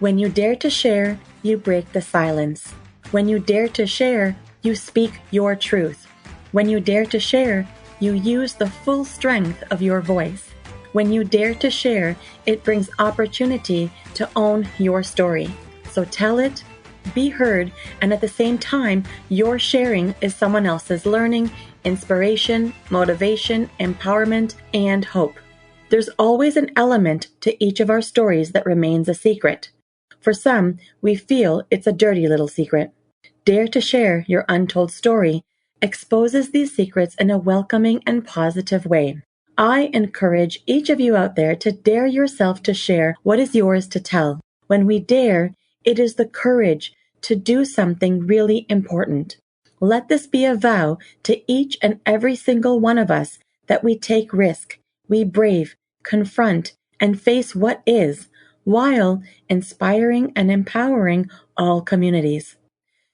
When you dare to share, you break the silence. When you dare to share, you speak your truth. When you dare to share, you use the full strength of your voice. When you dare to share, it brings opportunity to own your story. So tell it, be heard, and at the same time, your sharing is someone else's learning, inspiration, motivation, empowerment, and hope. There's always an element to each of our stories that remains a secret. For some, we feel it's a dirty little secret. Dare to share your untold story exposes these secrets in a welcoming and positive way. I encourage each of you out there to dare yourself to share what is yours to tell. When we dare, it is the courage to do something really important. Let this be a vow to each and every single one of us that we take risk, we brave, confront, and face what is, while inspiring and empowering all communities.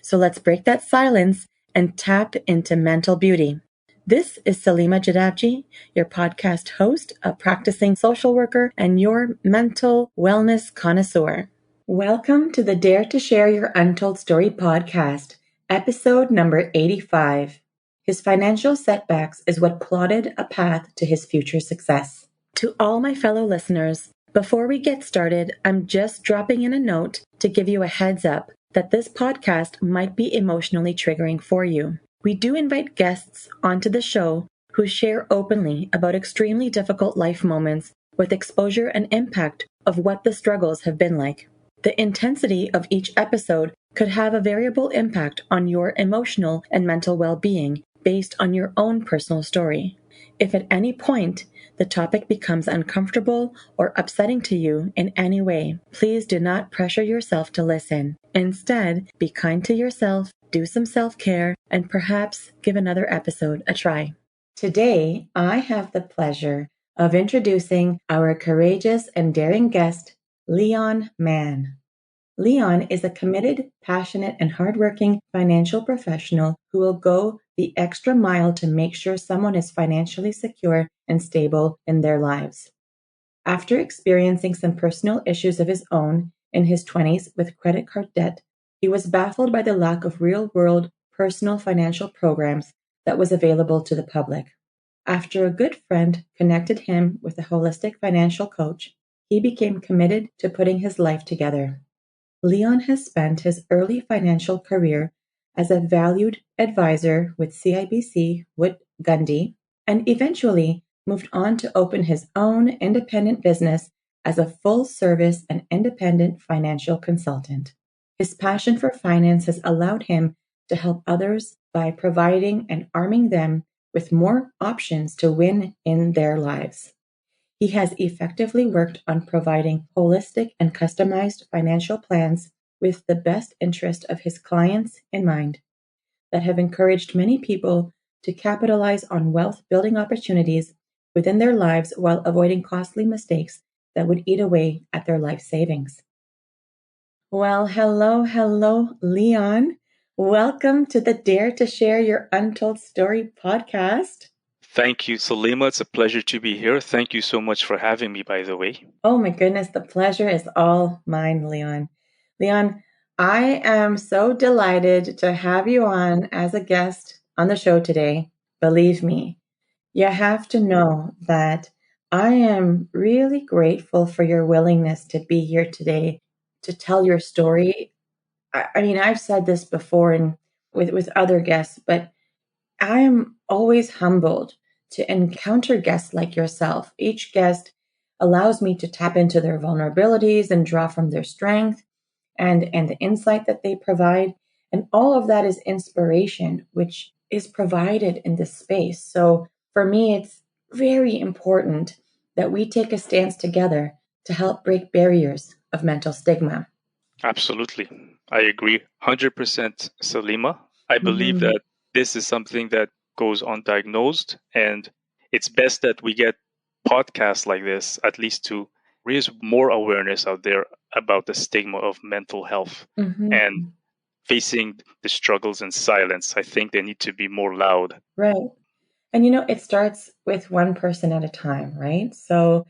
So let's break that silence and tap into mental beauty. This is Salima Jadavji, your podcast host, a practicing social worker, and your mental wellness connoisseur. Welcome to the Dare to Share Your Untold Story podcast, episode number 85. His financial setbacks is what plotted a path to his future success. To all my fellow listeners, before we get started, I'm just dropping in a note to give you a heads up that this podcast might be emotionally triggering for you. We do invite guests onto the show who share openly about extremely difficult life moments with exposure and impact of what the struggles have been like. The intensity of each episode could have a variable impact on your emotional and mental well-being based on your own personal story. If at any point the topic becomes uncomfortable or upsetting to you in any way, please do not pressure yourself to listen. Instead, be kind to yourself, do some self-care, and perhaps give another episode a try. Today, I have the pleasure of introducing our courageous and daring guest, Leon Mann. Leon is a committed, passionate, and hardworking financial professional who will go the extra mile to make sure someone is financially secure and stable in their lives. After experiencing some personal issues of his own in his 20s with credit card debt, he was baffled by the lack of real-world personal financial programs that was available to the public. After a good friend connected him with a holistic financial coach, he became committed to putting his life together. Leon has spent his early financial career as a valued advisor with CIBC Wood Gundy, and eventually moved on to open his own independent business as a full-service and independent financial consultant. His passion for finance has allowed him to help others by providing and arming them with more options to win in their lives. He has effectively worked on providing holistic and customized financial plans with the best interest of his clients in mind that have encouraged many people to capitalize on wealth-building opportunities within their lives while avoiding costly mistakes that would eat away at their life savings. Well, hello, Leon. Welcome to the Dare to Share Your Untold Story podcast. Thank you, Salima. It's a pleasure to be here. Thank you so much for having me, by the way. Oh my goodness, the pleasure is all mine, Leon. Leon, I am so delighted to have you on as a guest on the show today. Believe me, you have to know that I am really grateful for your willingness to be here today to tell your story. I mean, I've said this before and with other guests, but I am always humbled to encounter guests like yourself. Each guest allows me to tap into their vulnerabilities and draw from their strength and the insight that they provide. And all of that is inspiration, which is provided in this space. So for me, it's very important that we take a stance together to help break barriers of mental stigma. Absolutely. I agree 100%, Salima. I believe that this is something that goes undiagnosed, and it's best that we get podcasts like this, at least to raise more awareness out there about the stigma of mental health and facing the struggles in silence. I think they need to be more loud. Right. And it starts with one person at a time, right? So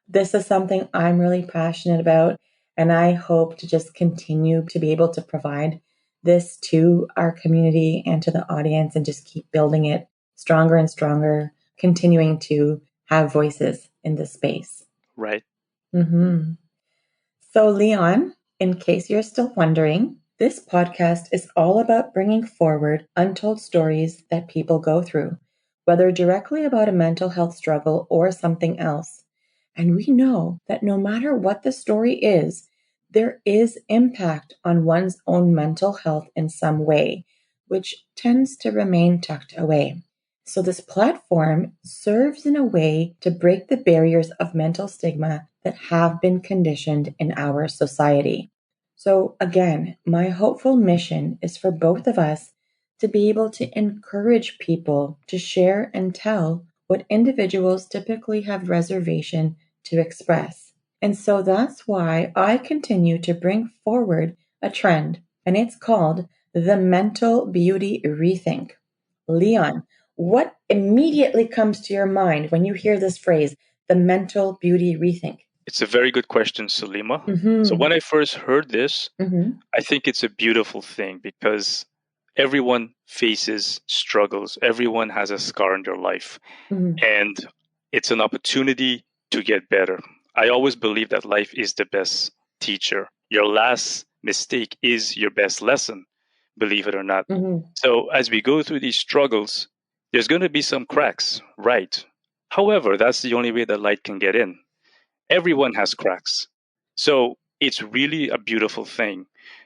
this is something I'm really passionate about. And I hope to just continue to be able to provide this to our community and to the audience and just keep building it stronger and stronger, continuing to have voices in this space. Right. Mm-hmm. So, Leon, in case you're still wondering, this podcast is all about bringing forward untold stories that people go through, whether directly about a mental health struggle or something else. And we know that no matter what the story is, there is impact on one's own mental health in some way, which tends to remain tucked away. So this platform serves in a way to break the barriers of mental stigma that have been conditioned in our society. So again, my hopeful mission is for both of us to be able to encourage people to share and tell what individuals typically have reservation to express. And so that's why I continue to bring forward a trend, and it's called the mental beauty rethink. Leon, what immediately comes to your mind when you hear this phrase, the mental beauty rethink? It's a very good question, Salima. Mm-hmm. So when I first heard this, Mm-hmm. I think it's a beautiful thing because everyone faces struggles. Everyone has a scar in their life, Mm-hmm. and it's an opportunity to get better. I always believe that life is the best teacher. Your last mistake is your best lesson, believe it or not. Mm-hmm. So as we go through these struggles, there's going to be some cracks, right? However, that's the only way that light can get in. Everyone has cracks. So it's really a beautiful thing.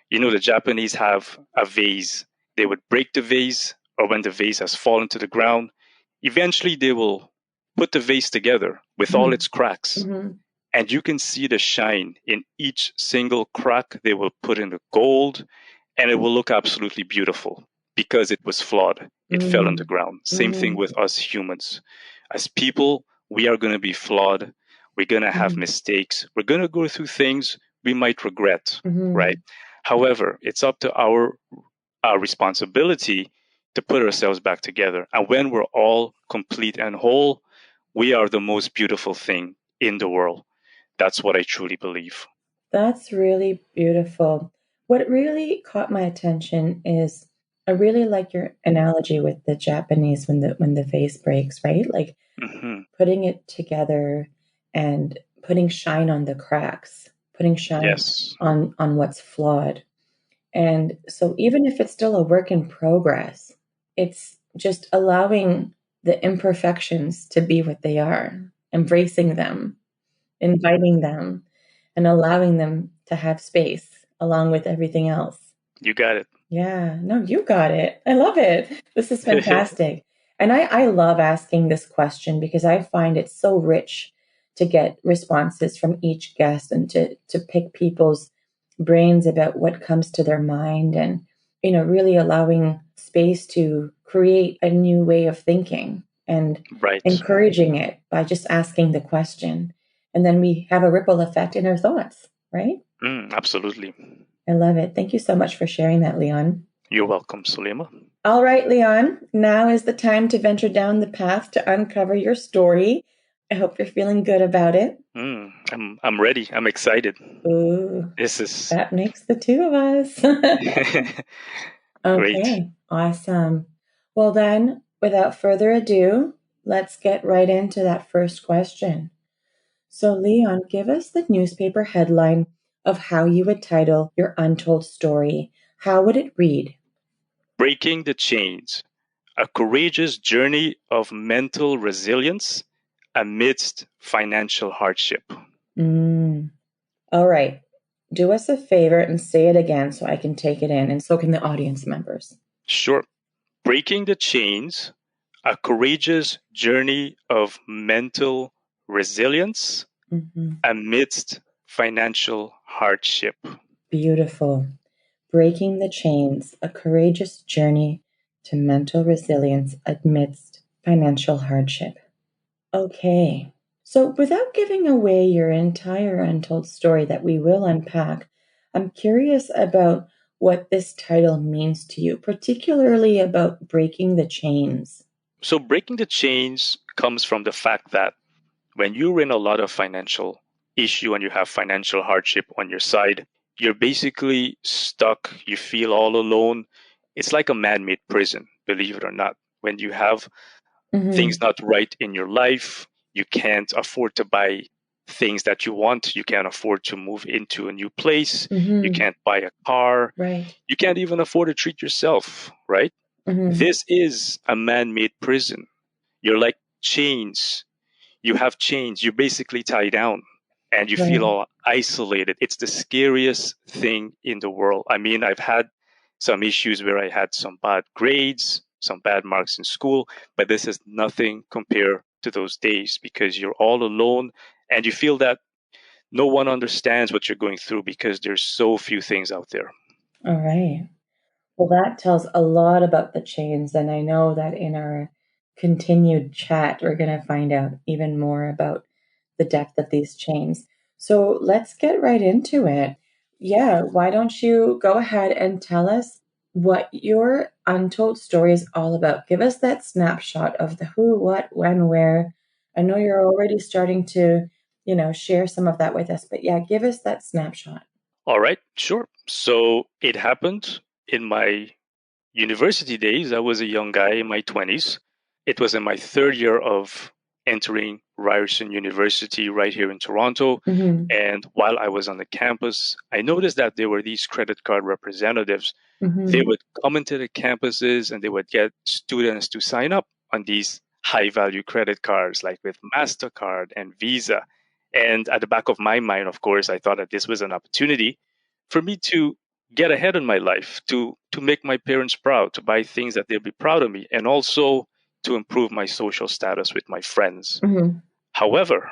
You know, the Japanese have a vase. They would break the vase, or when the vase has fallen to the ground, eventually they will put the vase together with all its cracks. Mm-hmm. And you can see the shine in each single crack. They will put in the gold, and it will look absolutely beautiful because it was flawed. It fell on the ground. Same thing with us humans. As people, we are going to be flawed. We're going to have mistakes. We're going to go through things we might regret, right? However, it's up to our responsibility to put ourselves back together. And when we're all complete and whole, we are the most beautiful thing in the world. That's what I truly believe. That's really beautiful. What really caught my attention is I really like your analogy with the Japanese when the vase breaks, right? Like putting it together and putting shine on the cracks, putting shine Yes. on what's flawed. And so even if it's still a work in progress, it's just allowing the imperfections to be what they are, embracing them, inviting them, and allowing them to have space along with everything else. You got it. Yeah, no, you got it. I love it. This is fantastic. And I love asking this question because I find it so rich to get responses from each guest and to pick people's brains about what comes to their mind and, you know, really allowing space to create a new way of thinking and Right. encouraging it by just asking the question. And then we have a ripple effect in our thoughts, right? Absolutely. I love it. Thank you so much for sharing that, Leon. You're welcome, Sulema. All right, Leon, now is the time to venture down the path to uncover your story. I hope you're feeling good about it. I'm ready. I'm excited. Ooh, that makes the two of us. Great. Okay, awesome. Well then, without further ado, let's get right into that first question. So, Leon, give us the newspaper headline of how you would title your untold story. How would it read? Breaking the Chains, a courageous journey of mental resilience amidst financial hardship. All right. Do us a favor and say it again so I can take it in, and so can the audience members. Sure. Breaking the Chains, a courageous journey of mental resilience amidst financial hardship. Beautiful. Breaking the Chains, a courageous journey to mental resilience amidst financial hardship. Okay. So without giving away your entire untold story that we will unpack, I'm curious about what this title means to you, particularly about breaking the chains. So breaking the chains comes from the fact that when you're in a lot of financial issue and you have financial hardship on your side, you're basically stuck. You feel all alone. It's like a man-made prison, believe it or not. When you have things not right in your life, you can't afford to buy things that you want. You can't afford to move into a new place. You can't buy a car. Right. You can't even afford to treat yourself, right? This is a man-made prison. You're like chains. You have chains. You're basically tied down and you feel Right. all isolated. It's the scariest thing in the world. I mean, I've had some issues where I had some bad grades, some bad marks in school, but this is nothing compared to those days because you're all alone and you feel that no one understands what you're going through because there's so few things out there. All right. Well, that tells a lot about the chains, and I know that in our continued chat, we're going to find out even more about the depth of these chains. So let's get right into it. Yeah, why don't you go ahead and tell us what your untold story is all about? Give us that snapshot of the who, what, when, where. I know you're already starting to, share some of that with us, but yeah, give us that snapshot. All right, sure. So it happened in my university days. I was a young guy in my 20s. It was in my third year of entering Ryerson University right here in Toronto. And while I was on the campus, I noticed that there were these credit card representatives. They would come into the campuses and they would get students to sign up on these high value credit cards, like with MasterCard and Visa. And at the back of my mind, of course, I thought that this was an opportunity for me to get ahead in my life, to make my parents proud, to buy things that they'll be proud of me, and also to improve my social status with my friends. However,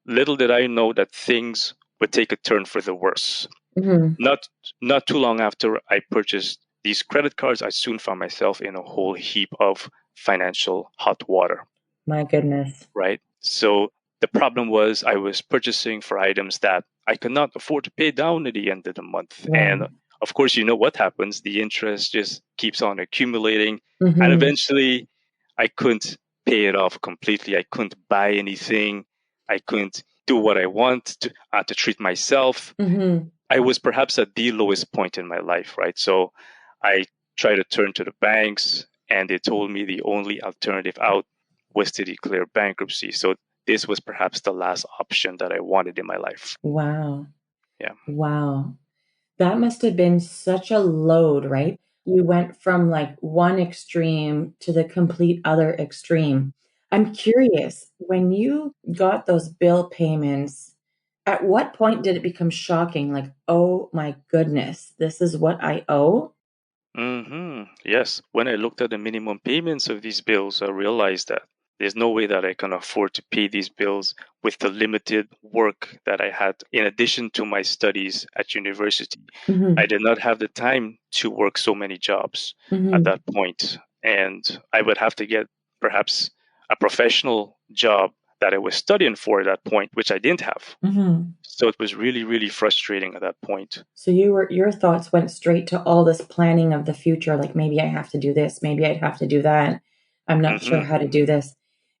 little did I know that things would take a turn for the worse. Not not too long after I purchased these credit cards, I soon found myself in a whole heap of financial hot water. My goodness. Right? So the problem was I was purchasing for items that I could not afford to pay down at the end of the month. And Right. of course, you know what happens. The interest just keeps on accumulating. And Mm-hmm. eventually, I couldn't pay it off completely. I couldn't buy anything. I couldn't do what I want to treat myself. Mm-hmm. I was perhaps at the lowest point in my life, right? So I tried to turn to the banks, and they told me the only alternative out was to declare bankruptcy. So this was perhaps the last option that I wanted in my life. Wow. Yeah. Wow. That must have been such a load, right? You went from like one extreme to the complete other extreme. I'm curious, when you got those bill payments, at what point did it become shocking? Like, oh my goodness, this is what I owe? Yes. When I looked at the minimum payments of these bills, I realized that there's no way that I can afford to pay these bills with the limited work that I had in addition to my studies at university. I Mm-hmm. did not have the time to work so many jobs at Mm-hmm. that point, and I would have to get perhaps a professional job that I was studying for at that point, which I didn't have. Mm-hmm. So it was really, really frustrating at that point. So your thoughts went straight to all this planning of the future, like maybe I have to do this, maybe I'd have to do that. I'm not sure hmm how to do this.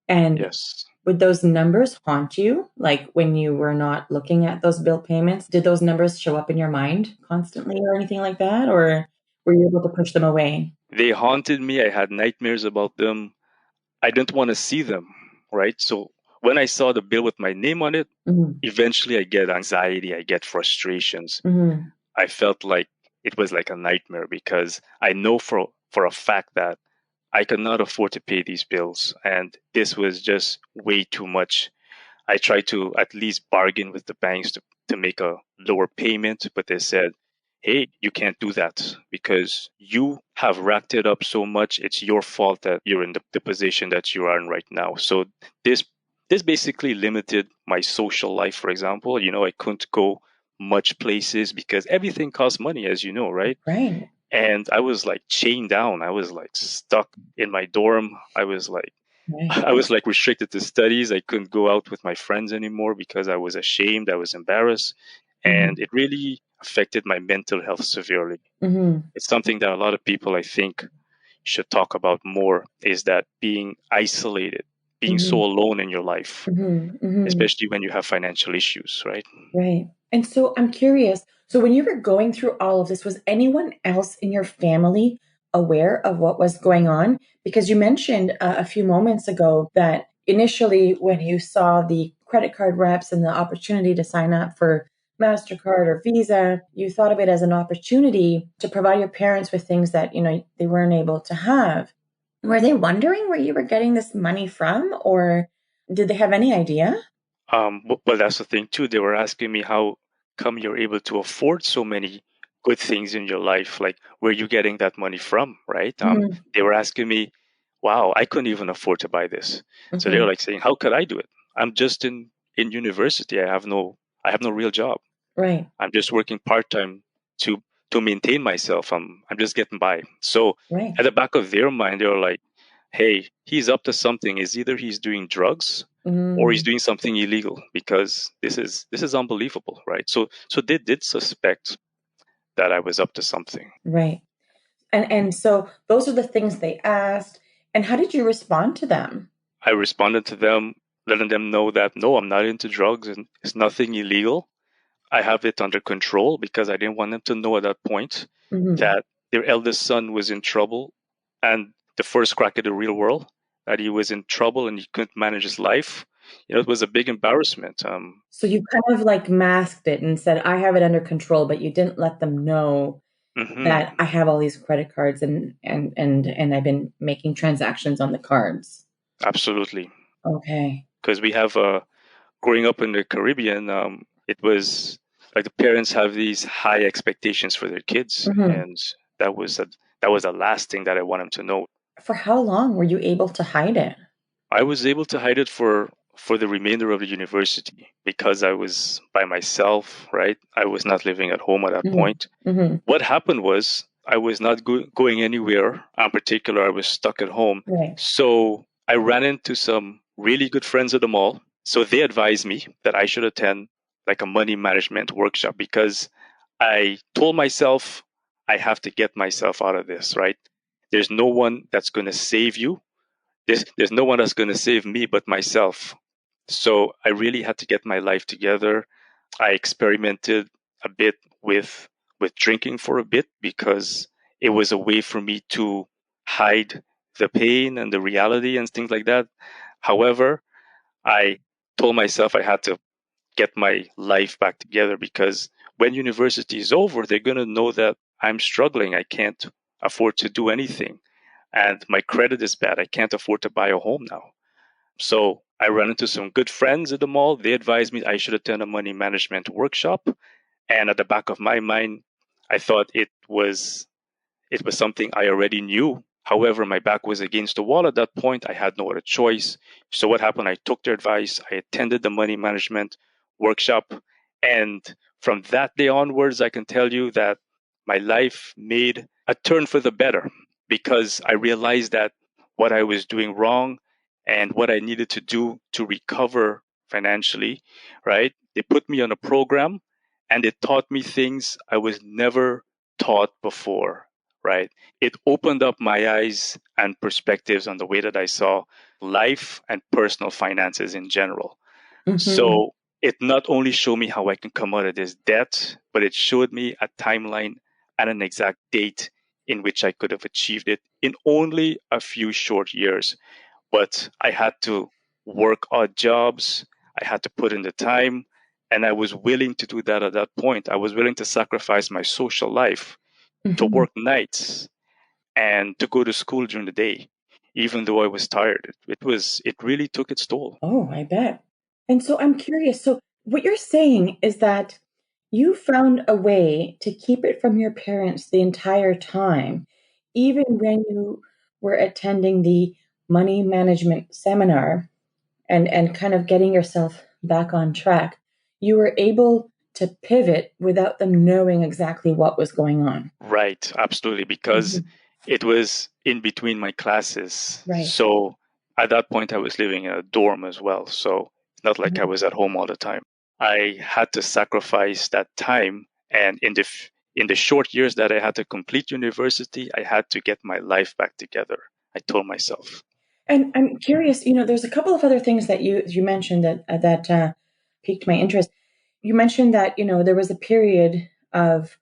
And Yes. would those numbers haunt you? Like when you were not looking at those bill payments, did those numbers show up in your mind constantly or anything like that? Or were you able to push them away? They haunted me. I had nightmares about them. I didn't want to see them, right? So when I saw the bill with my name on it, Mm-hmm. eventually I get anxiety, I get frustrations. Mm-hmm. I felt like it was like a nightmare because I know for a fact that I could not afford to pay these bills, and this was just way too much. I tried to at least bargain with the banks to make a lower payment, but they said, hey, you can't do that because you have racked it up so much. It's your fault that you're in the position that you are in right now. So this this basically limited my social life, for example. You know, I couldn't go much places because everything costs money, as you know, right? Right. And I was like chained down. I was like stuck in my dorm. Right. I was like restricted to studies. I couldn't go out with my friends anymore because I was ashamed. I was embarrassed. And Mm-hmm. it really affected my mental health severely. Mm-hmm. It's something that a lot of people, I think, should talk about more is that being isolated. being so alone in your life, Mm-hmm. especially when you have financial issues, right? Right. And so I'm curious. So when you were going through all of this, was anyone else in your family aware of what was going on? Because you mentioned a few moments ago that initially, when you saw the credit card reps and the opportunity to sign up for MasterCard or Visa, you thought of it as an opportunity to provide your parents with things that, they weren't able to have. Were they wondering where you were getting this money from, or did they have any idea? Well, that's the thing too. They were asking me how come you're able to afford so many good things in your life? Like, where you getting that money from, right? Mm-hmm. They were asking me, wow, I couldn't even afford to buy this. So they were Mm-hmm. like saying, how could I do it? I'm just in university. I have no real job. Right. I'm just working part time to to maintain myself. I'm just getting by. So Right. at the back of their mind, they were like, hey, he's up to something. Is either he's doing drugs or he's Mm, doing something illegal, because this is unbelievable, right? So they did suspect that I was up to something. right. And so those are the things they asked. And how did you respond to them? I responded to them, letting them know that no, I'm not into drugs and it's nothing illegal. I have it under control, because I didn't want them to know at that point Hmm. that their eldest son was in trouble, and the first crack at the real world, that he was in trouble and he couldn't manage his life. It was a big embarrassment. So you kind of like masked it and said, I have it under control, but you didn't let them know that Mhm, I have all these credit cards and I've been making transactions on the cards. absolutely. Okay. Because we have growing up in the Caribbean, it was like the parents have these high expectations for their kids, Hmm. and that was a, that was the last thing that I want them to know. For how long were you able to hide it? I was able to hide it for the remainder of the university, because I was by myself, right? I was not living at home at that Hmm. point. Hmm. What happened was I was not going anywhere. In particular, I was stuck at home. Right. So I ran into some really good friends at the mall. So they advised me that I should attend like a money management workshop, because I told myself I have to get myself out of this, right? There's no one that's going to save you. There's no one that's going to save me but myself. So I really had to get my life together. I experimented a bit with drinking for a bit, because it was a way for me to hide the pain and the reality and things like that. However, I told myself I had to get my life back together, because when university is over, they're going to know that I'm struggling. I can't afford to do anything, and my credit is bad. I can't afford to buy a home now. So I ran into some good friends at the mall. They advised me I should attend a money management workshop. And at the back of my mind, I thought it was something I already knew. However, my back was against the wall at that point. I had no other choice. So what happened? I took their advice. I attended the money management workshop. And from that day onwards, I can tell you that my life made a turn for the better, because I realized that what I was doing wrong and what I needed to do to recover financially, right? They put me on a program, and it taught me things I was never taught before, right? It opened up my eyes and perspectives on the way that I saw life and personal finances in general. Hmm. So it not only showed me how I can come out of this debt, but it showed me a timeline and an exact date in which I could have achieved it in only a few short years. But I had to work odd jobs, I had to put in the time, and I was willing to do that at that point. I was willing to sacrifice my social life, to Hmm. work nights, and to go to school during the day, even though I was tired. It really took its toll. Oh, I bet. And so I'm curious. So what you're saying is that you found a way to keep it from your parents the entire time, even when you were attending the money management seminar and kind of getting yourself back on track. You were able to pivot without them knowing exactly what was going on. Right, absolutely, because Mhm. it was in between my classes. Right. So at that point, I was living in a dorm as well. So it's not like I Mhm. was at home all the time. I had to sacrifice that time, and in the short years that I had to complete university, I had to get my life back together. I told myself. And I'm curious, there's a couple of other things that you mentioned that piqued my interest. You mentioned that, there was a period of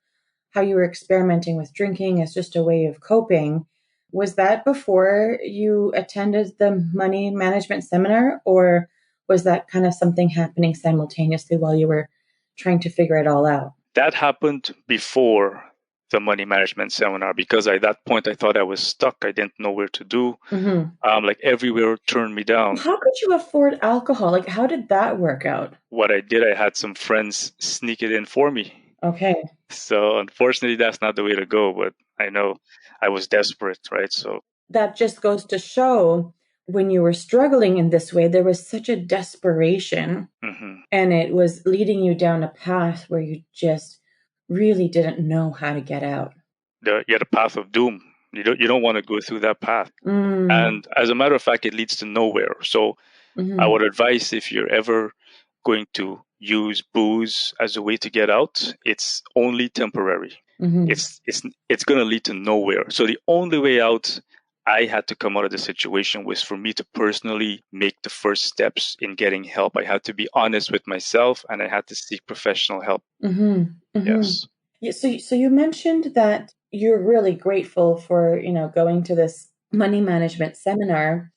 how you were experimenting with drinking as just a way of coping. Was that before you attended the money management seminar, or was that kind of something happening simultaneously while you were trying to figure it all out? That happened before the money management seminar because at that point I thought I was stuck. I didn't know where to do. Like everywhere turned me down. How could you afford alcohol? Like, how did that work out? What I did, I had some friends sneak it in for me. Okay. So unfortunately, that's not the way to go. But I know I was desperate, right? So that just goes to show when you were struggling in this way, there was such a desperation, and it was leading you down a path where you just really didn't know how to get out. You had a path of doom. You don't want to go through that path. And as a matter of fact, it leads to nowhere. So I would advise, if you're ever going to use booze as a way to get out, it's only temporary. It's going to lead to nowhere. So the only way out I had to come out of the situation was for me to personally make the first steps in getting help. I had to be honest with myself, and I had to seek professional help. Yes. Yeah, so you mentioned that you're really grateful for, going to this money management seminar.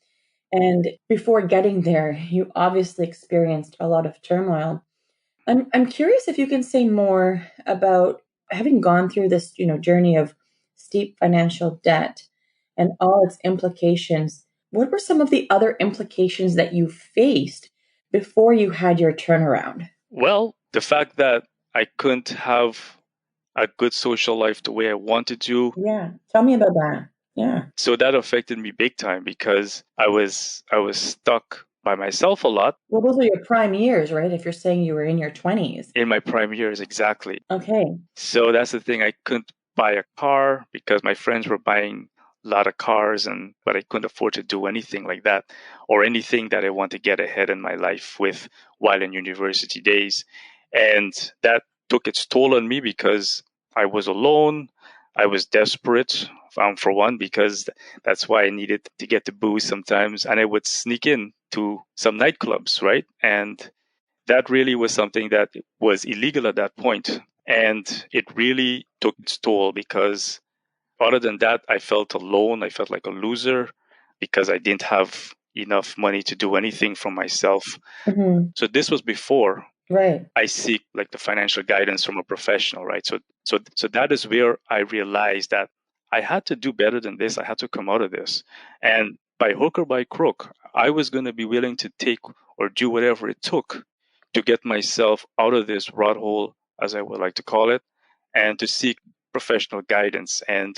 And before getting there, you obviously experienced a lot of turmoil. I'm curious if you can say more about having gone through this, journey of steep financial debt and all its implications. What were some of the other implications that you faced before you had your turnaround? Well, the fact that I couldn't have a good social life the way I wanted to. Yeah, tell me about that. Yeah. So that affected me big time because I was stuck by myself a lot. Well, those are your prime years, right? If you're saying you were in your 20s. In my prime years, exactly. Okay. So that's the thing. I couldn't buy a car because my friends were buying a lot of cars, but I couldn't afford to do anything like that or anything that I want to get ahead in my life with while in university days. And that took its toll on me because I was alone. I was desperate, for one, because that's why I needed to get the booze sometimes. And I would sneak in to some nightclubs, right? And that really was something that was illegal at that point. And it really took its toll because other than that, I felt alone. I felt like a loser because I didn't have enough money to do anything for myself. So this was before I seek like the financial guidance from a professional, right? So that is where I realized that I had to do better than this. I had to come out of this. And by hook or by crook, I was going to be willing to take or do whatever it took to get myself out of this rut hole, as I would like to call it, and to seek professional guidance. And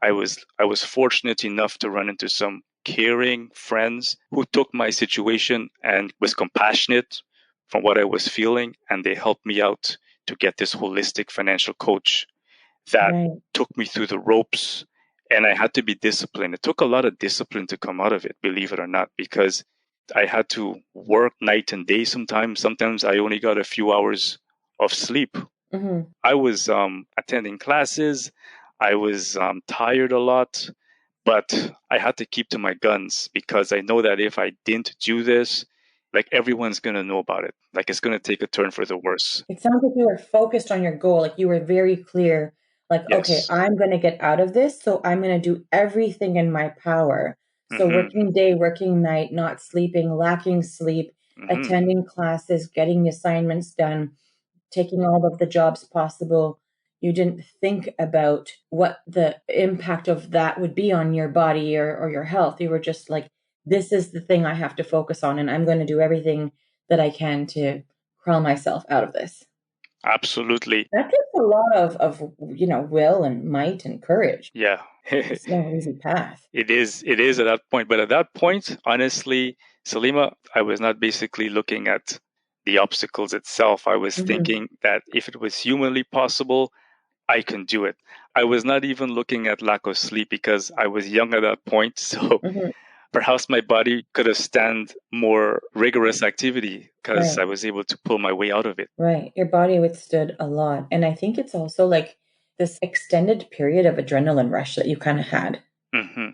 I was fortunate enough to run into some caring friends who took my situation and was compassionate from what I was feeling, and they helped me out to get this holistic financial coach that took me through the ropes. And I had to be disciplined. It took a lot of discipline to come out of it, believe it or not, because I had to work night and day sometimes. Sometimes I only got a few hours of sleep. I was attending classes. I was tired a lot, but I had to keep to my guns because I know that if I didn't do this, like everyone's going to know about it. Like it's going to take a turn for the worse. It sounds like you were focused on your goal. Like you were very clear, like, okay, I'm going to get out of this. So I'm going to do everything in my power. So working day, working night, not sleeping, lacking sleep, attending classes, getting assignments done, taking all of the jobs possible. You didn't think about what the impact of that would be on your body or your health. You were just like, this is the thing I have to focus on, and I'm going to do everything that I can to crawl myself out of this. Absolutely. That takes a lot of will and might and courage. Yeah. It's no easy path. It is at that point. But at that point, honestly, Salima, I was not basically looking at the obstacles itself. I was thinking that if it was humanly possible, I can do it. I was not even looking at lack of sleep because I was young at that point. So perhaps my body could have stand more rigorous activity because I was able to pull my way out of it. Right. Your body withstood a lot. And I think it's also like this extended period of adrenaline rush that you kind of had.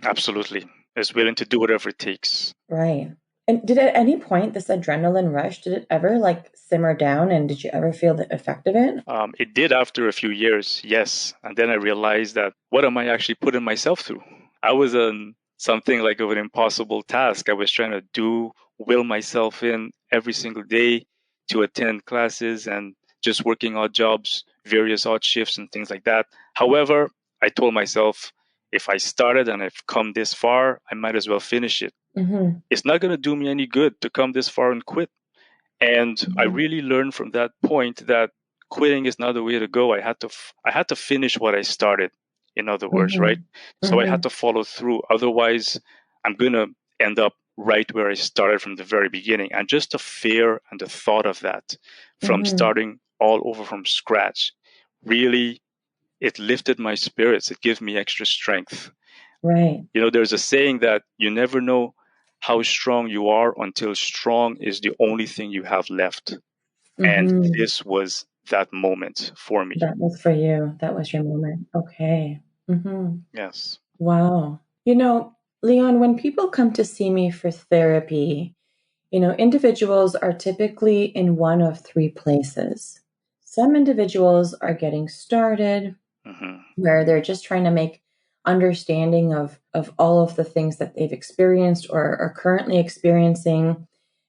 Absolutely. is willing to do whatever it takes. Right. And did at any point this adrenaline rush, did it ever like simmer down and did you ever feel the effect of it? It did after a few years, yes. And then I realized that what am I actually putting myself through? I was on something like of an impossible task. I was trying to will myself in every single day to attend classes and just working odd jobs, various odd shifts and things like that. However, I told myself, if I started and I've come this far, I might as well finish it. Mm-hmm. It's not going to do me any good to come this far and quit. And I Mm-hmm. really learned from that point that quitting is not the way to go. I had to finish what I started, in other words, right? Mm-hmm. So I Mm-hmm. had to follow through. Otherwise, I'm going to end up right where I started from the very beginning. And just the fear and the thought of that from Mm-hmm. starting all over from scratch, really, it lifted my spirits. It gives me extra strength. Right. You know, there's a saying that you never know how strong you are until strong is the only thing you have left. And Mm-hmm. this was that moment for me. That was for you. That was your moment. Okay. Mm-hmm. Yes. Wow. Leon, when people come to see me for therapy, individuals are typically in one of three places. Some individuals are getting started, Hmm. where they're just trying to make understanding of all of the things that they've experienced or are currently experiencing.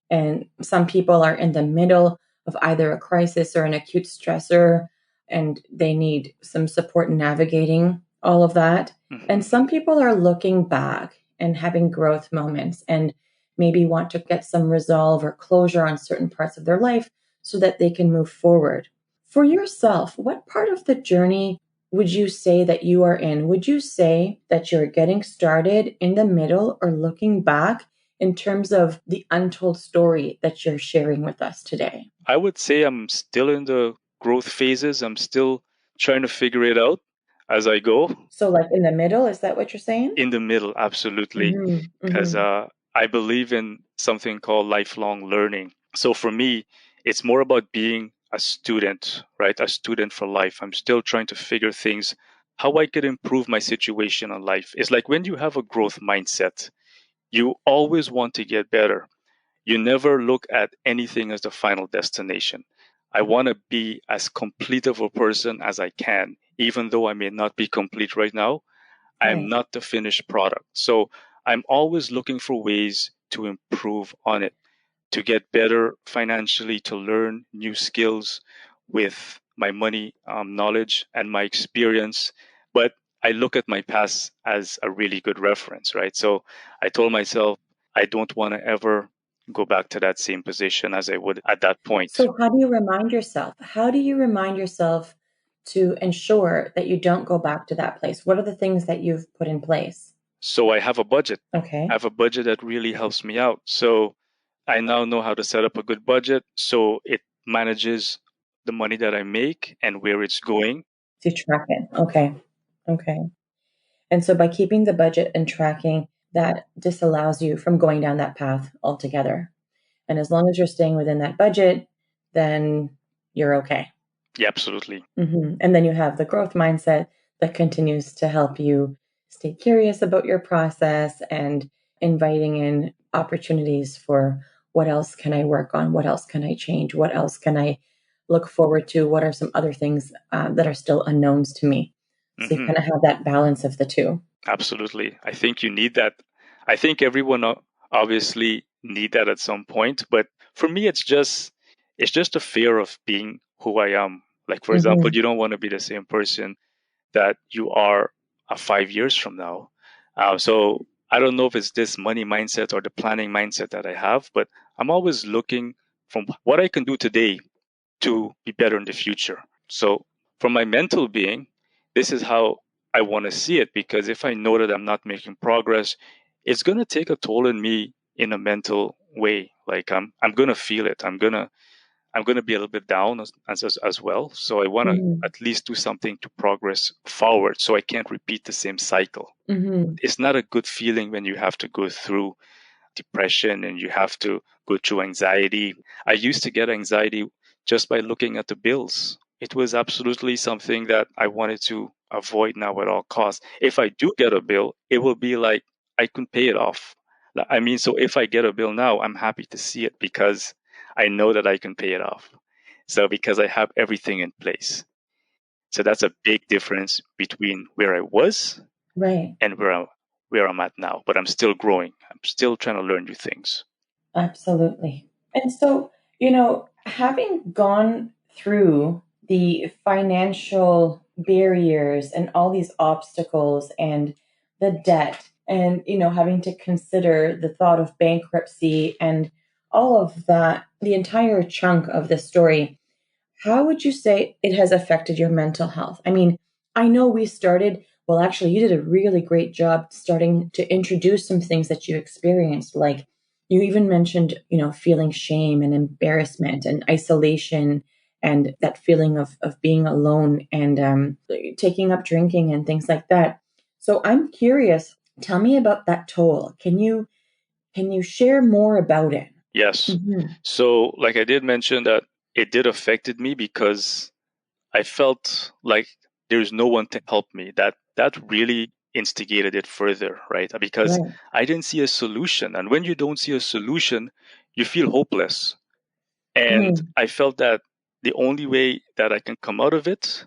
And some people are in the middle of either a crisis or an acute stressor, and they need some support in navigating all of that. And Hmm. some people are looking back and having growth moments and maybe want to get some resolve or closure on certain parts of their life so that they can move forward. For yourself, what part of the journey would you say that you are in? Would you say that you're getting started, in the middle, or looking back in terms of the untold story that you're sharing with us today? I would say I'm still in the growth phases. I'm still trying to figure it out as I go. So, like in the middle, is that what you're saying? In the middle, absolutely. Mm-hmm. Because Mm-hmm. I believe in something called lifelong learning. So for me, it's more about being a student, right? A student for life. I'm still trying to figure things, how I could improve my situation in life. It's like when you have a growth mindset, you always want to get better. You never look at anything as the final destination. I want to be as complete of a person as I can, even though I may not be complete right now. I'm Right. not the finished product. So I'm always looking for ways to improve on it, to get better financially, to learn new skills with my money knowledge and my experience. But I look at my past as a really good reference, right? So I told myself, I don't want to ever go back to that same position as I would at that point. So, how do you remind yourself? How do you remind yourself to ensure that you don't go back to that place? What are the things that you've put in place? So I have a budget. I Okay. have a budget that really helps me out. So I now know how to set up a good budget. So it manages the money that I make and where it's going. To track it. Okay. Okay. And so by keeping the budget and tracking, that disallows you from going down that path altogether. And as long as you're staying within that budget, then you're okay. Yeah, absolutely. And then you have the growth mindset that continues to help you stay curious about your process and inviting in opportunities for what else can I work on? What else can I change? What else can I look forward to? What are some other things that are still unknowns to me? So you Hmm. kind of have that balance of the two. Absolutely. I think you need that. I think everyone obviously need that at some point, but for me it's just a fear of being who I am. Like for example, Hmm. you don't want to be the same person that you are 5 years from now. So I don't know if it's this money mindset or the planning mindset that I have, but I'm always looking from what I can do today to be better in the future. So for my mental being, this is how I want to see it because if I know that I'm not making progress, it's going to take a toll on me in a mental way. Like I'm going to feel it. I'm going to be a little bit down as well. So I want to Hmm. at least do something to progress forward so I can't repeat the same cycle. Hmm. It's not a good feeling when you have to go through depression and you have to go through anxiety. I used to get anxiety just by looking at the bills. It was absolutely something that I wanted to avoid now at all costs. If I do get a bill, it will be like I couldn't pay it off. I mean, so if I get a bill now, I'm happy to see it because I know that I can pay it off. So because I have everything in place. So that's a big difference between where I was Right. and where I'm at now. But I'm still growing. I'm still trying to learn new things. Absolutely. And so, having gone through the financial barriers and all these obstacles and the debt and, having to consider the thought of bankruptcy and all of that, the entire chunk of the story, how would you say it has affected your mental health? I mean, I know we started, well, actually, you did a really great job starting to introduce some things that you experienced. Like you even mentioned, feeling shame and embarrassment and isolation and that feeling of being alone and taking up drinking and things like that. So I'm curious, tell me about that toll. Can you share more about it? Yes. Mhm. So, like I did mention that it did affected me because I felt like there's no one to help me. That really instigated it further, right? Because Right. I didn't see a solution. And when you don't see a solution, you feel hopeless. And Mm. I felt that the only way that I can come out of it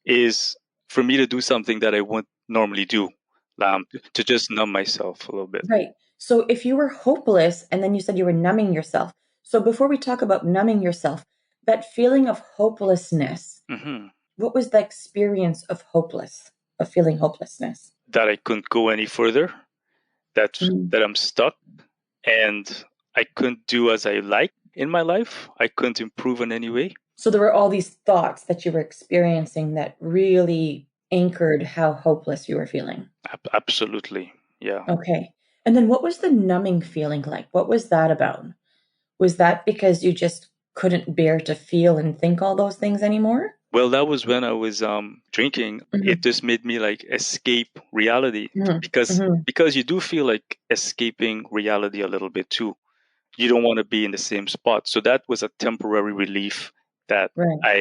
is for me to do something that I wouldn't normally do, to just numb myself a little bit. Right. So if you were hopeless and then you said you were numbing yourself. So before we talk about numbing yourself, that feeling of hopelessness, Hmm. what was the experience of feeling hopelessness? That I couldn't go any further, that Mm. that I'm stuck, and I couldn't do as I like in my life. I couldn't improve in any way. So there were all these thoughts that you were experiencing that really anchored how hopeless you were feeling. Absolutely. Yeah. Okay. And then what was the numbing feeling like? What was that about? Was that because you just couldn't bear to feel and think all those things anymore? Well, that was when I was drinking. It Mhm. just made me like escape reality Mhm. because Mhm. because you do feel like escaping reality a little bit too. You don't want to be in the same spot. So that was a temporary relief that Right. I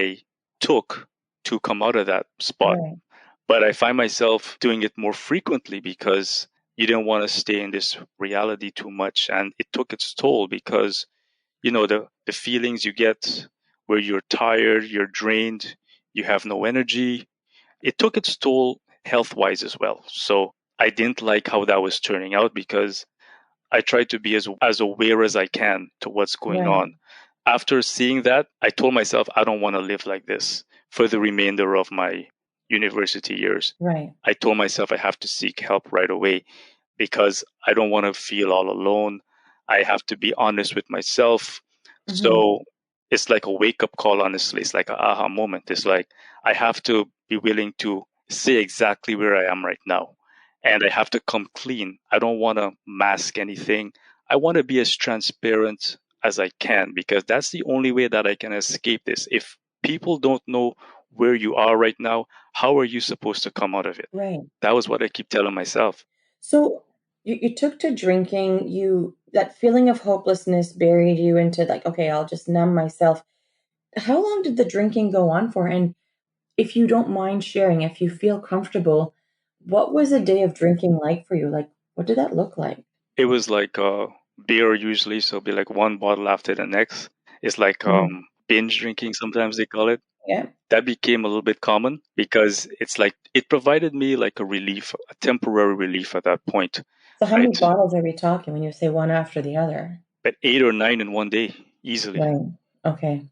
took to come out of that spot. Right. But I find myself doing it more frequently because you don't want to stay in this reality too much. And it took its toll because, the feelings you get where you're tired, you're drained, you have no energy. It took its toll health wise as well. So I didn't like how that was turning out because I try to be as aware as I can to what's going Right. on. After seeing that, I told myself I don't want to live like this for the remainder of my university years. Right. I told myself I have to seek help right away because I don't want to feel all alone. I have to be honest with myself. Mhm. So it's like a wake up call, honestly. It's like an aha moment. It's like I have to be willing to say exactly where I am right now. And I have to come clean. I don't want to mask anything. I want to be as transparent as I can because that's the only way that I can escape this. If people don't know where you are right now, how are you supposed to come out of it? Right. That was what I keep telling myself. So you took to drinking, that feeling of hopelessness buried you into like, okay, I'll just numb myself. How long did the drinking go on for? And if you don't mind sharing, if you feel comfortable, what was a day of drinking like for you? Like, what did that look like? It was like beer usually, so it'll be like one bottle after the next. It's like Mhm. binge drinking, sometimes they call it. Yeah. That became a little bit common because it's like it provided me like a relief, a temporary relief at that point, So how many right? bottles are we talking when you say one after the other? But 8 or 9 in one day, easily. Right. Okay.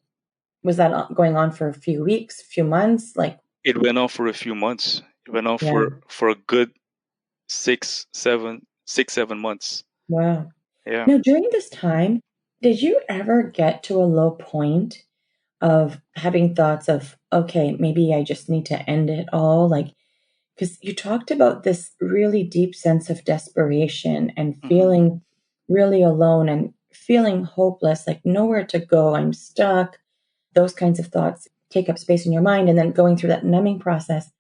Was that going on for a few weeks, few months? Like, It went on for a few months. It went on yeah. for a good 6, 7 months. Wow. Yeah. Now, during this time, did you ever get to a low point of having thoughts of, okay, maybe I just need to end it all? Like, because you talked about this really deep sense of desperation and Hmm. feeling really alone and feeling hopeless, like nowhere to go, I'm stuck. Those kinds of thoughts take up space in your mind. And then going through that numbing process,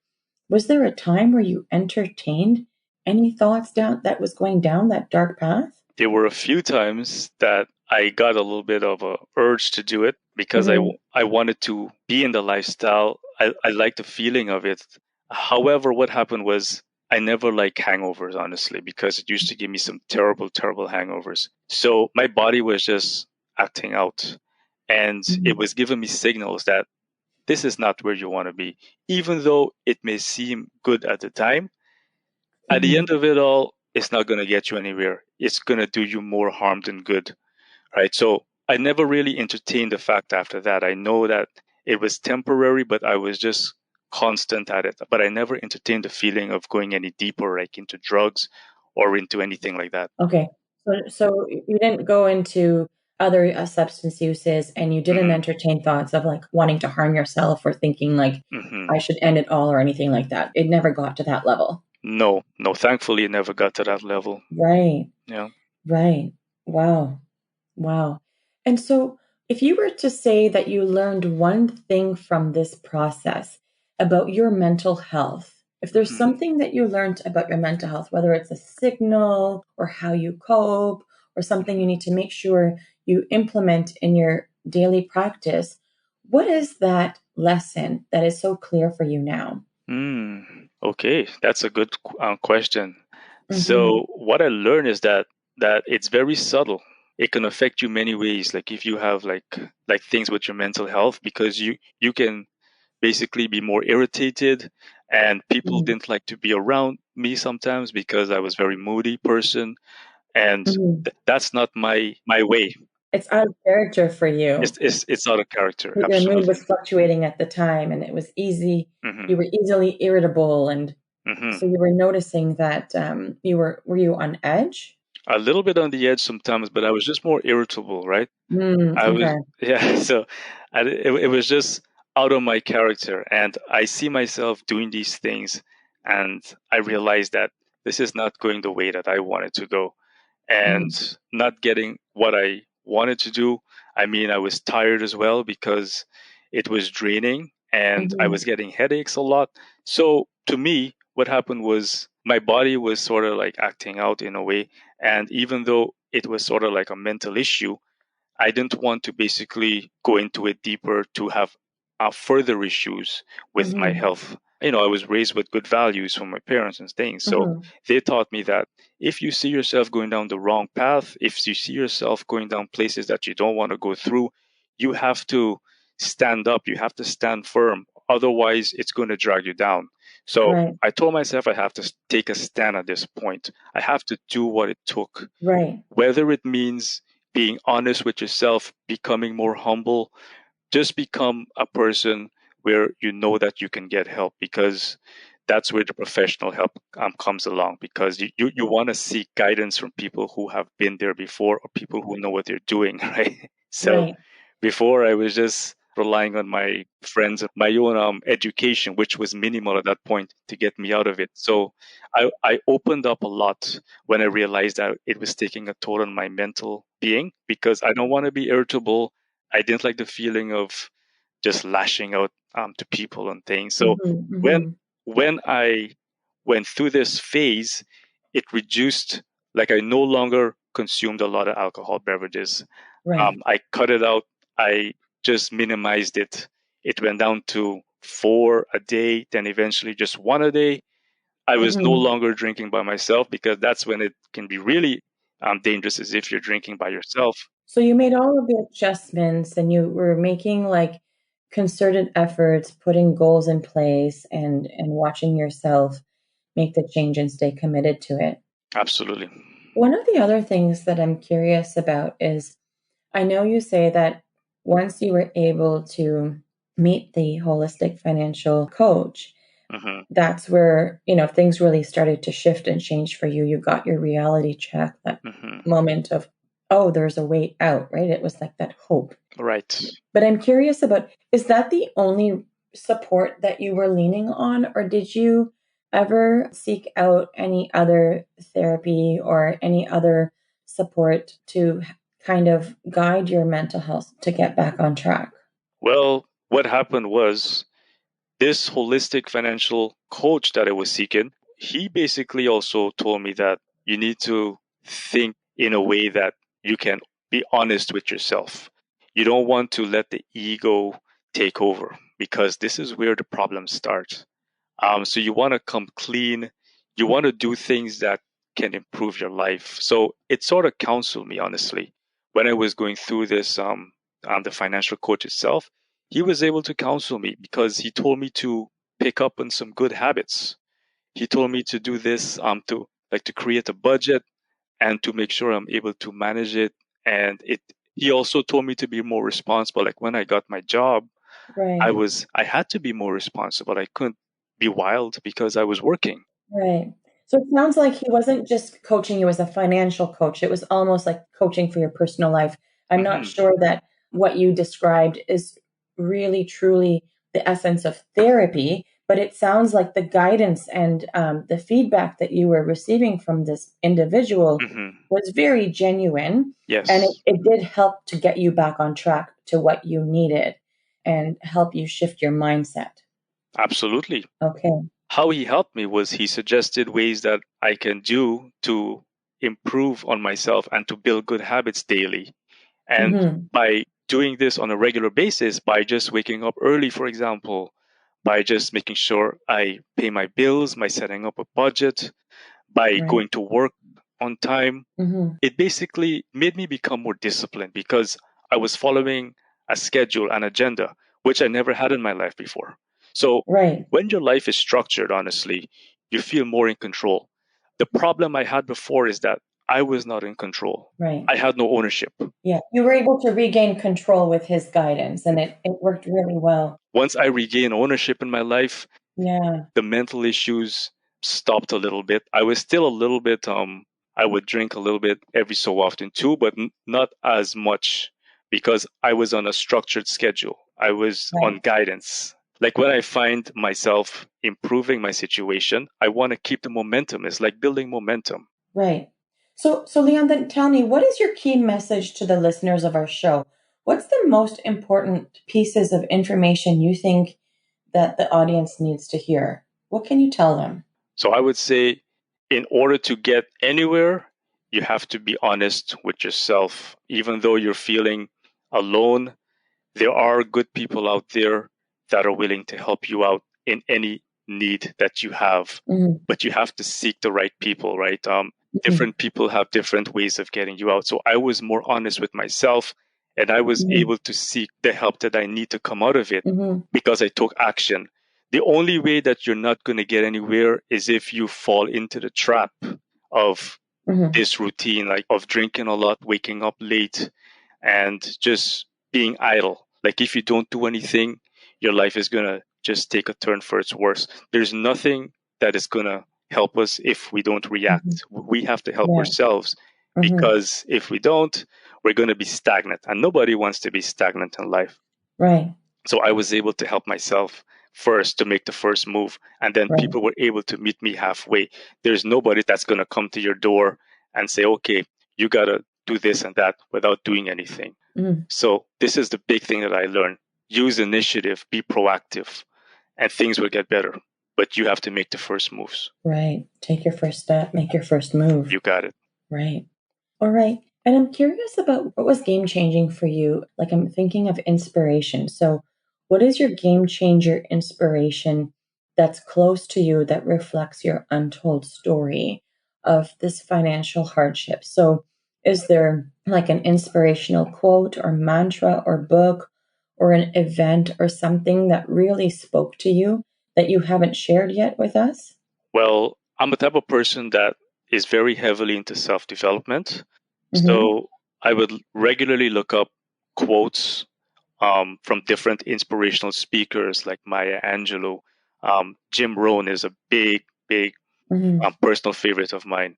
was there a time where you entertained any thoughts down that was going down that dark path? There were a few times that I got a little bit of a urge to do it because Hmm. I wanted to be in the lifestyle. I liked the feeling of it. However, what happened was I never like hangovers, honestly, because it used to give me some terrible, terrible hangovers. So my body was just acting out, and it Mhm. was giving me signals that this is not where you want to be. Even though it may seem good at the time, at the Mhm. end of it all, it's not going to get you anywhere. It's going to do you more harm than good, right? So I never really entertained the fact after that. I know that it was temporary, but I was just constant at it. But I never entertained the feeling of going any deeper, like into drugs or into anything like that. Okay. So you didn't go into other substance uses, and you didn't Hmm. entertain thoughts of like wanting to harm yourself or thinking like Hmm. I should end it all or anything like that. It never got to that level. No, no, thankfully it never got to that level. Right. Yeah. Right. Wow. Wow. And so, if you were to say that you learned one thing from this process about your mental health, if there's Hmm. something that you learned about your mental health, whether it's a signal or how you cope or something you need to make sure you implement in your daily practice, what is that lesson that is so clear for you now? Okay, that's a good question. Mm-hmm. So what I learned is that it's very subtle. It can affect you many ways. Like if you have like things with your mental health, because you can basically be more irritated, and people didn't like to be around me sometimes because I was very moody person, and Mm-hmm. that's not my way. It's out of character for you. It's out of character, Your mood absolutely. was fluctuating at the time, and it was easy. You Hmm. were easily irritable, and so Hmm. you were noticing that were you on edge? A little bit on the edge sometimes, but I was just more irritable, right? I was, Okay. yeah. So it was just out of my character. And I see myself doing these things, and I realized that this is not going the way that I wanted to go, and Mhm, not getting what I wanted to do. I mean, I was tired as well because it was draining, and I mhm, was getting headaches a lot. So to me, what happened was my body was sort of like acting out in a way. And even though it was sort of like a mental issue, I didn't want to basically go into it deeper to have further issues with my mhm, health. I was raised with good values from my parents and things. So mhm, they taught me that if you see yourself going down the wrong path, if you see yourself going down places that you don't want to go through, you have to stand up. You have to stand firm. Otherwise, it's going to drag you down. So right, I told myself I have to take a stand at this point. I have to do what it took, right, whether it means being honest with yourself, becoming more humble. Just become a person where you know that you can get help, because that's where the professional help comes along, because you want to seek guidance from people who have been there before, or people who know what they're doing, right? So right. before, I was just relying on my friends and my own education, which was minimal at that point, to get me out of it. So I opened up a lot when I realized that it was taking a toll on my mental being, because I don't want to be irritable. I didn't like the feeling of just lashing out to people and things. So Mhm, when mhm, when I went through this phase, it reduced. Like I no longer consumed a lot of alcohol beverages. right. I cut it out. I just minimized it. It went down to four a day, then eventually just one a day. I was no Mhm. longer drinking by myself, because that's when it can be really dangerous, as if you're drinking by yourself. So you made all of the adjustments, and you were making like concerted efforts, putting goals in place, and watching yourself make the change and stay committed to it. Absolutely. One of the other things that I'm curious about is I know you say that once you were able to meet the holistic financial coach, Hmm. that's where, things really started to shift and change for you. You got your reality check, that Hmm. moment of, oh, there's a way out, right? It was like that hope. Right. But I'm curious about, is that the only support that you were leaning on, or did you ever seek out any other therapy or any other support to kind of guide your mental health to get back on track? Well, what happened was, this holistic financial coach that I was seeking, he basically also told me that you need to think in a way that you can be honest with yourself. You don't want to let the ego take over, because this is where the problems start. So you want to come clean. you want to do things that can improve your life. So it sort of counseled me, honestly. When I was going through this, the financial coach itself, he was able to counsel me because he told me to pick up on some good habits. He told me to do this, to create a budget and to make sure I'm able to manage it. And he also told me to be more responsible. Like when I got my job, Right. I had to be more responsible. I couldn't be wild because I was working. Right. So it sounds like he wasn't just coaching you as a financial coach. It was almost like coaching for your personal life. I'm not Hmm. sure that what you described is really truly the essence of therapy, but it sounds like the guidance and the feedback that you were receiving from this individual Hmm. was very genuine. And Yes, it did help to get you back on track to what you needed and help you shift your mindset. absolutely. Okay. How he helped me was he suggested ways that I can do to improve on myself and to build good habits daily. And Mm-hmm. by doing this on a regular basis, by just waking up early, for example, by just making sure I pay my bills, by setting up a budget, by Right. going to work on time, Mm-hmm. it basically made me become more disciplined because I was following a schedule, an agenda, which I never had in my life before. So Right. when your life is structured, honestly, you feel more in control. The problem I had before is that I was not in control. Right. I had no ownership. Yeah. You were able to regain control with his guidance and it worked really well. Once I regained ownership in my life, Yeah. the mental issues stopped a little bit. I was still a little bit I would drink a little bit every so often too, but not as much because I was on a structured schedule. I was on Right. guidance. Like when I find myself improving my situation, I want to keep the momentum. It's like building momentum. Right. So Leon, then tell me, what is your key message to the listeners of our show? What's the most important pieces of information you think that the audience needs to hear? What can you tell them? So I would say in order to get anywhere, you have to be honest with yourself. Even though you're feeling alone, there are good people out there that are willing to help you out in any need that you have, Mm-hmm. but you have to seek the right people, right? Mm-hmm. Different people have different ways of getting you out. So I was more honest with myself and I was able to seek the help that I need to come out of it Mm-hmm. because I took action. The only way that you're not going to get anywhere is if you fall into the trap of Mm-hmm. this routine, like of drinking a lot, waking up late, and just being idle. Like if you don't do anything, your life is gonna just take a turn for its worse. There's nothing that is gonna help us if we don't Mm-hmm. react. We have to help Yeah. ourselves Mm-hmm. because if we don't, we're gonna be stagnant, and nobody wants to be stagnant in life. Right. So I was able to help myself first to make the first move, and then Right. people were able to meet me halfway. There's nobody that's gonna come to your door and say, "Okay, you gotta do this and that," without doing anything. Mm-hmm. So this is the big thing that I learned. Use initiative, be proactive, and things will get better. But you have to make the first moves. Right. Take your first step, make your first move. You got it. Right. All right. And I'm curious about what was game changing for you. Like I'm thinking of inspiration. So, what is your game changer inspiration that's close to you that reflects your untold story of this financial hardship? So, is there like an inspirational quote or mantra or book or an event or something that really spoke to you that you haven't shared yet with us? Well, I'm a type of person that is very heavily into self development. Mm-hmm. So I would regularly look up quotes from different inspirational speakers like Maya Angelou. Jim Rohn is a big Mm-hmm. personal favorite of mine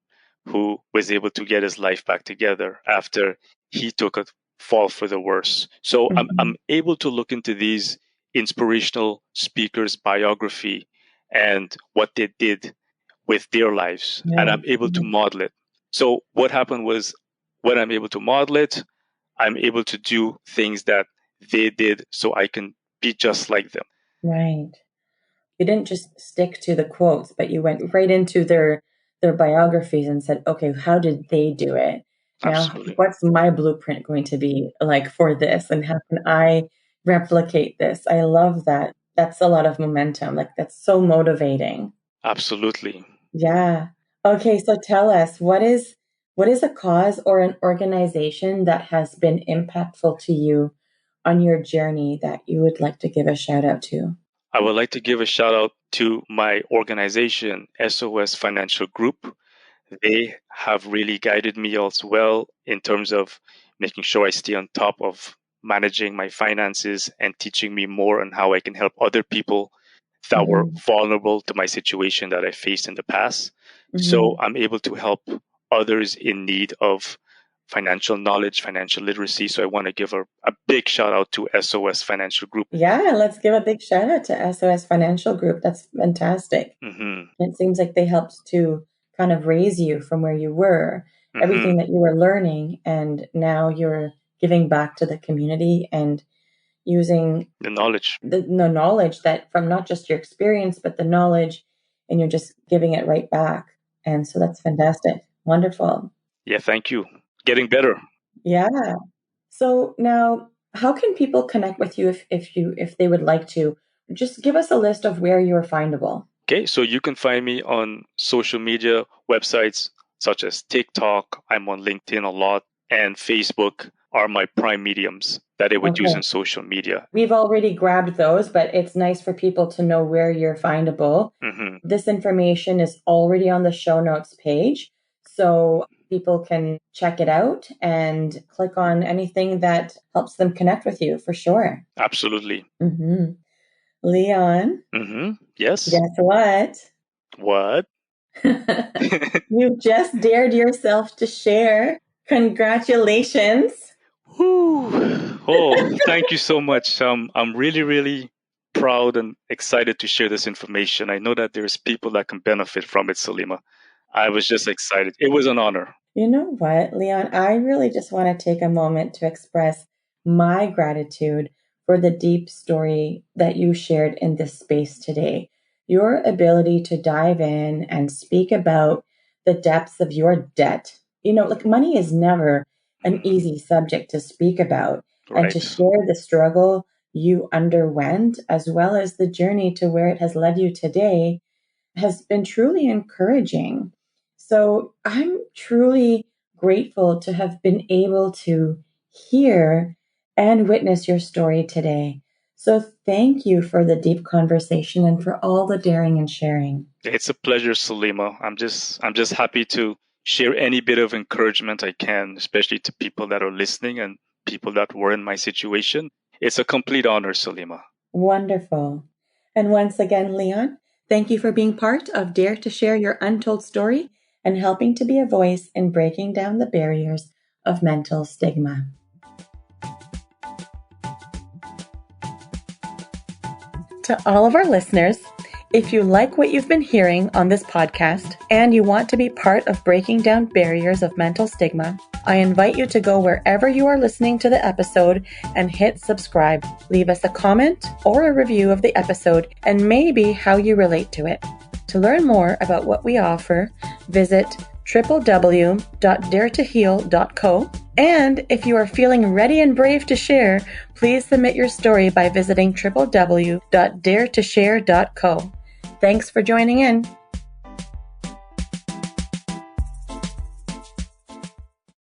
who was able to get his life back together after he took a fall for the worse. So Mm-hmm. I'm able to look into these inspirational speakers' biography and what they did with their lives, and Yeah. I'm able to Mm-hmm. model it. So what happened was when I'm able to model it, I'm able to do things that they did so I can be just like them. Right. You didn't just stick to the quotes, but you went right into their biographies and said, okay, how did they do it? Now, Absolutely. what's my blueprint going to be like for this? And how can I replicate this? I love that. That's a lot of momentum. Like that's so motivating. Absolutely. Yeah. Okay, so tell us, what is a cause or an organization that has been impactful to you on your journey that you would like to give a shout out to? I would like to give a shout out to my organization, SOS Financial Group. They have really guided me as well in terms of making sure I stay on top of managing my finances and teaching me more on how I can help other people that were Mm-hmm. vulnerable to my situation that I faced in the past. Mm-hmm. So I'm able to help others in need of financial knowledge, financial literacy. So I want to give a big shout out to SOS Financial Group. Yeah, let's give a big shout out to SOS Financial Group. That's fantastic. Hmm. It seems like they helped to kind of raise you from where you were, Hmm. everything that you were learning, and now you're giving back to the community and using The knowledge. the knowledge that from not just your experience, but the knowledge, and you're just giving it right back. And so that's fantastic. Wonderful. Yeah, thank you. Getting better. Yeah. So now, how can people connect with you if they would like to? Just give us a list of where you're findable. Okay, so you can find me on social media websites such as TikTok. I'm on LinkedIn a lot, and Facebook are my prime mediums that I would use in Okay. social media. We've already grabbed those, but it's nice for people to know where you're findable. Hmm. This information is already on the show notes page, so people can check it out and click on anything that helps them connect with you for sure. Absolutely. hmm Leon, Yes. guess what? What? You just dared yourself to share. Congratulations. Whew. Oh, thank you so much. I'm really, really proud and excited to share this information. I know that there's people that can benefit from it, Salima. I was just excited. It was an honor. You know what, Leon? I really just want to take a moment to express my gratitude for the deep story that you shared in this space today. Your ability to dive in and speak about the depths of your debt. You know, like money is never an Mhm. easy subject to speak about, and to Right. share the struggle you underwent, as well as the journey to where it has led you today, has been truly encouraging. So I'm truly grateful to have been able to hear and witness your story today. So thank you for the deep conversation and for all the daring and sharing. It's a pleasure, Salima. I'm just happy to share any bit of encouragement I can, especially to people that are listening and people that were in my situation. It's a complete honor, Salima. Wonderful. And once again, Leon, thank you for being part of Dare to Share Your Untold Story and helping to be a voice in breaking down the barriers of mental stigma. To all of our listeners, if you like what you've been hearing on this podcast and you want to be part of breaking down barriers of mental stigma, I invite you to go wherever you are listening to the episode and hit subscribe. Leave us a comment or a review of the episode and maybe how you relate to it. To learn more about what we offer, visit www.daretoheal.co. And if you are feeling ready and brave to share, please submit your story by visiting www.daretoshare.co. Thanks for joining in.